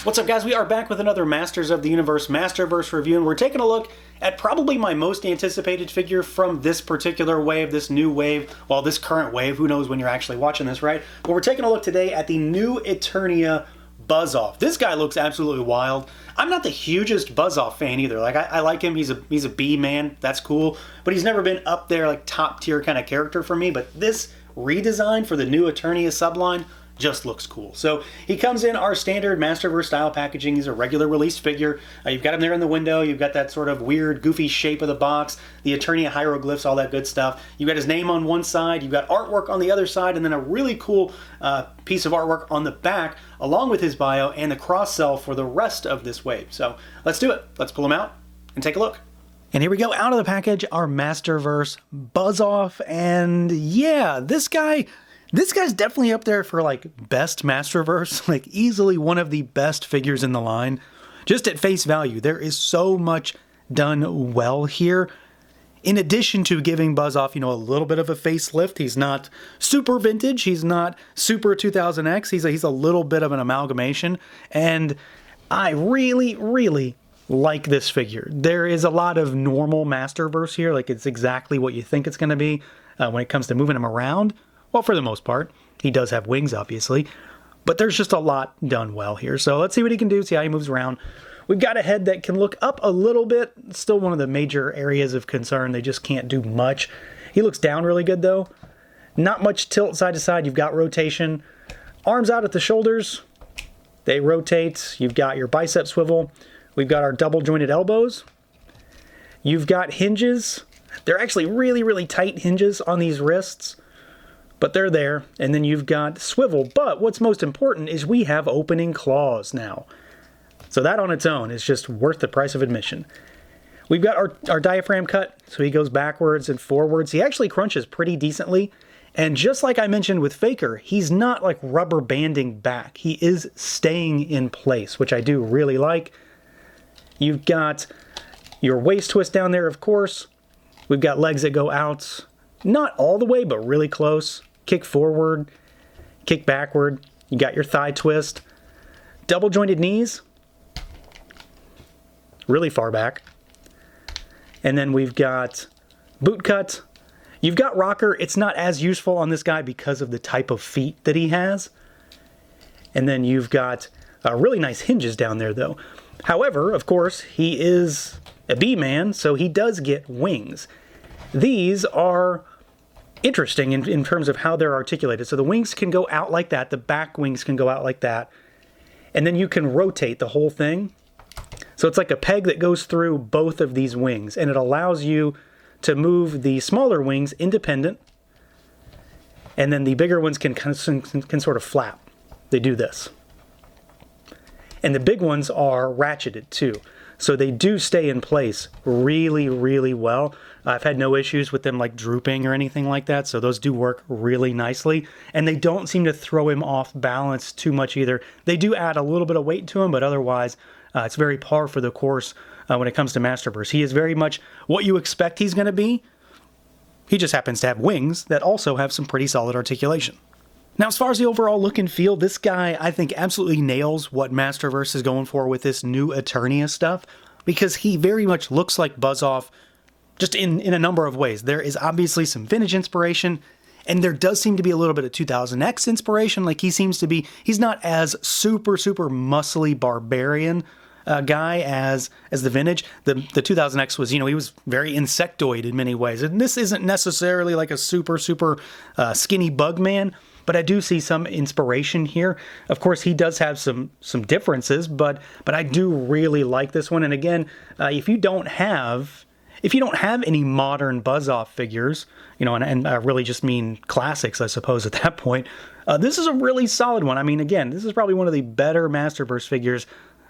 What's up, guys? We are back with another Masters of the Universe Masterverse review, and we're taking a look at probably my most anticipated figure from this particular wave, this new wave, well, this current wave. Who knows when you're actually watching this, right? But we're taking a look today at the new ETERNIA Buzz-Off. This guy looks absolutely wild. I'm not the hugest Buzz-Off fan either. Like, I like him. He's a B man. That's cool. But he's never been up there, like, top tier kind of character for me. But this redesign for the new ETERNIA subline just looks cool. So he comes in our standard Masterverse style packaging. He's a regular release figure. You've got him there in the window. You've got that sort of weird, goofy shape of the box, the ETERNIA hieroglyphs, all that good stuff. You've got his name on one side. You've got artwork on the other side, and then a really cool piece of artwork on the back, along with his bio and the cross-sell for the rest of this wave. So let's do it. Let's pull him out and take a look. And here we go, out of the package, our Masterverse Buzz-Off. And yeah, this guy's definitely up there for like best Masterverse, like easily one of the best figures in the line. Just at face value, there is so much done well here. In addition to giving Buzz-Off, a little bit of a facelift. He's not super vintage, he's not super 2000X, he's a little bit of an amalgamation. And I really like this figure. There is a lot of normal Masterverse here, like it's exactly what you think it's going to be when it comes to moving him around. Well, for the most part. He does have wings, obviously, but there's just a lot done well here. So let's see what he can do, see how he moves around. We've got a head that can look up a little bit. Still one of the major areas of concern. They just can't do much. He looks down really good, though. Not much tilt side to side. You've got rotation. Arms out at the shoulders. They rotate. You've got your bicep swivel. We've got our double jointed elbows. You've got hinges. They're actually really tight hinges on these wrists, but they're there. And then you've got swivel. But what's most important is we have opening claws now. So that on its own is just worth the price of admission. We've got our diaphragm cut, so he goes backwards and forwards. He actually crunches pretty decently. And just like I mentioned with Faker, he's not like rubber banding back. He is staying in place, which I do really like. You've got your waist twist down there, of course. We've got legs that go out, not all the way, but really close. Kick forward, kick backward. You got your thigh twist. Double jointed knees, really far back. And then we've got boot cut. You've got rocker. It's not as useful on this guy because of the type of feet that he has. And then you've got really nice hinges down there, though. However, of course, he is a B-man, so he does get wings. These are interesting in terms of how they're articulated. So the wings can go out like that. The back wings can go out like that. And then you can rotate the whole thing. So it's like a peg that goes through both of these wings, and it allows you to move the smaller wings independent, and then the bigger ones can sort of flap. They do this. And the big ones are ratcheted too. So they do stay in place really well. I've had no issues with them like drooping or anything like that. So those do work really nicely. And they don't seem to throw him off balance too much either. They do add a little bit of weight to him, but otherwise it's very par for the course when it comes to Masterverse. He is very much what you expect he's going to be. He just happens to have wings that also have some pretty solid articulation. Now, as far as the overall look and feel, this guy, I think, absolutely nails what Masterverse is going for with this new ETERNIA stuff, because he very much looks like Buzz-Off just in a number of ways. There is obviously some vintage inspiration, and there does seem to be a little bit of 2000X inspiration. Like, he seems to be, he's not as super muscly barbarian guy as the vintage. The 2000X was, he was very insectoid in many ways. And this isn't necessarily like a super skinny bug man, but I do see some inspiration here. Of course, he does have some differences, but I do really like this one. And again, if you don't have any modern Buzz-Off figures, and I really just mean classics, I suppose, at that point, this is a really solid one. I mean, again, this is probably one of the better Masterverse figures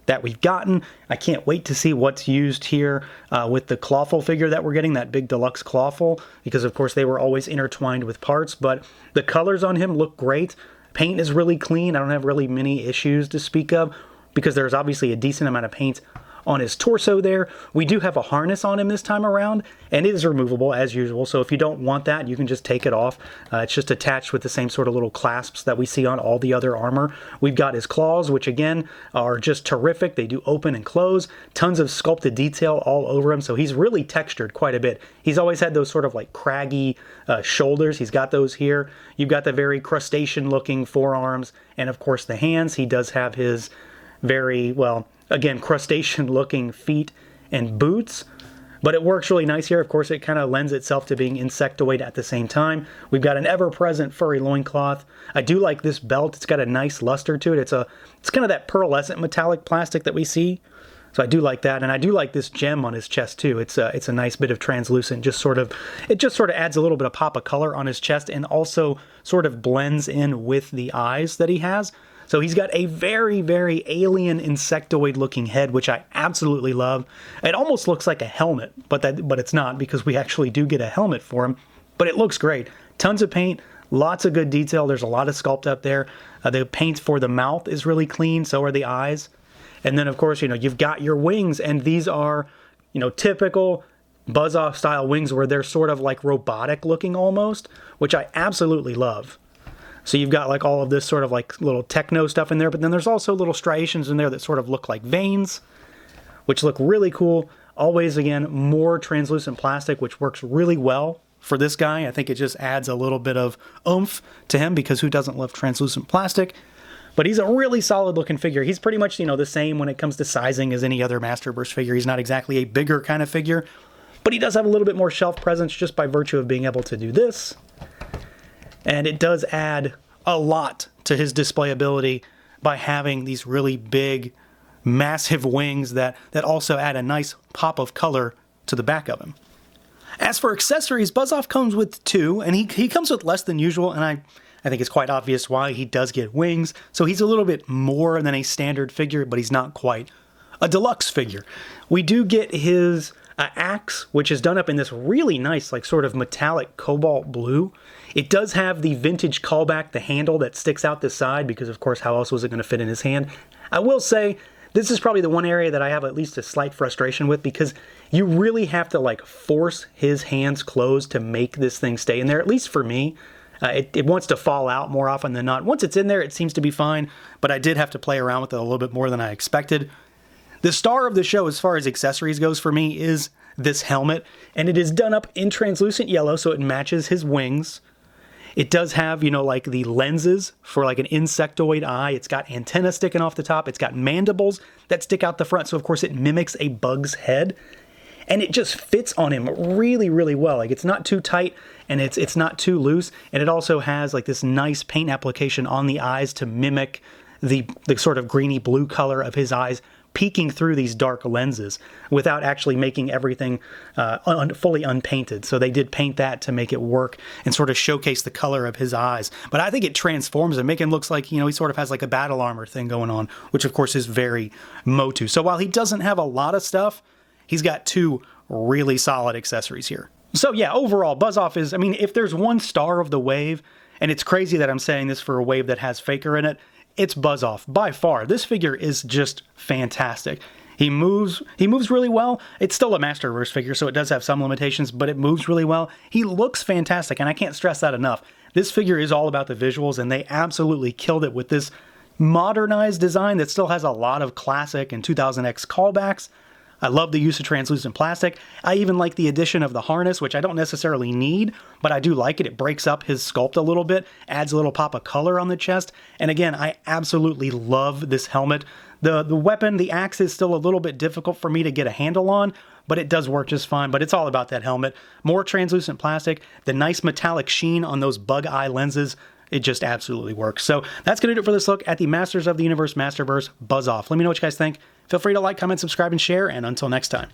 that we've gotten. I can't wait to see what's used here with the clawful figure that we're getting, that big deluxe clawful, because of course they were always intertwined with parts, but the colors on him look great. Paint is really clean. I don't have really many issues to speak of because there's obviously a decent amount of paint on his torso there. We do have a harness on him this time around, and it is removable as usual. So if you don't want that, you can just take it off. It's just attached with the same sort of little clasps that we see on all the other armor. We've got his claws, which again are just terrific. They do open and close. Tons of sculpted detail all over him. So he's really textured quite a bit. He's always had those sort of like craggy shoulders. He's got those here. You've got the very crustacean looking forearms, and of course the hands. He does have his very, well, again, crustacean looking feet and boots, but it works really nice here. Of course, it kind of lends itself to being insectoid at the same time. We've got an ever-present furry loincloth. I do like this belt. It's got a nice luster to it. It's kind of that pearlescent metallic plastic that we see. So I do like that, and I do like this gem on his chest too. It's a nice bit of translucent, it just sort of adds a little bit of pop of color on his chest, and also sort of blends in with the eyes that he has. So he's got a very, very alien insectoid looking head, which I absolutely love. It almost looks like a helmet, but it's not, because we actually do get a helmet for him. But it looks great. Tons of paint, lots of good detail. There's a lot of sculpt up there. The paint for the mouth is really clean, so are the eyes. And then, of course, you've got your wings, and these are, typical Buzz-Off style wings where they're sort of like robotic looking almost, which I absolutely love. So you've got like all of this sort of like little techno stuff in there, but then there's also little striations in there that sort of look like veins, which look really cool. Always, again, more translucent plastic, which works really well for this guy. I think it just adds a little bit of oomph to him, because who doesn't love translucent plastic? But he's a really solid looking figure. He's pretty much, the same when it comes to sizing as any other Masterverse figure. He's not exactly a bigger kind of figure, but he does have a little bit more shelf presence just by virtue of being able to do this. And it does add a lot to his display ability by having these really big, massive wings that also add a nice pop of color to the back of him. As for accessories, Buzz-Off comes with 2, and he comes with less than usual, and I think it's quite obvious why. He does get wings, so he's a little bit more than a standard figure, but he's not quite a deluxe figure. We do get his axe, which is done up in this really nice, like sort of metallic cobalt blue. It does have the vintage callback, the handle that sticks out the side, because of course how else was it going to fit in his hand? I will say, this is probably the one area that I have at least a slight frustration with, because you really have to like force his hands closed to make this thing stay in there, at least for me. It wants to fall out more often than not. Once it's in there, it seems to be fine, but I did have to play around with it a little bit more than I expected. The star of the show as far as accessories goes for me is this helmet, and it is done up in translucent yellow, so it matches his wings. It does have, like the lenses for like an insectoid eye. It's got antenna sticking off the top. It's got mandibles that stick out the front, so of course it mimics a bug's head. And it just fits on him really, really well. Like, it's not too tight, and it's not too loose. And it also has like this nice paint application on the eyes to mimic the sort of greeny blue color of his eyes peeking through these dark lenses without actually making everything fully unpainted. So they did paint that to make it work and sort of showcase the color of his eyes. But I think it transforms him, making him looks like, he sort of has like a battle armor thing going on, which of course is very MOTU. So while he doesn't have a lot of stuff, he's got 2 really solid accessories here. So yeah, overall, Buzz-Off is, if there's one star of the wave, and it's crazy that I'm saying this for a wave that has Faker in it, it's Buzz-Off by far. This figure is just fantastic. He moves really well. It's still a Masterverse figure, so it does have some limitations, but it moves really well. He looks fantastic, and I can't stress that enough. This figure is all about the visuals, and they absolutely killed it with this modernized design that still has a lot of classic and 2000X callbacks. I love the use of translucent plastic. I even like the addition of the harness, which I don't necessarily need, but I do like it. It breaks up his sculpt a little bit, adds a little pop of color on the chest. And again, I absolutely love this helmet. The weapon, the axe, is still a little bit difficult for me to get a handle on, but it does work just fine. But it's all about that helmet. More translucent plastic, the nice metallic sheen on those bug eye lenses. It just absolutely works. So that's going to do it for this look at the Masters of the Universe Masterverse Buzz-Off. Let me know what you guys think. Feel free to like, comment, subscribe, and share, and until next time.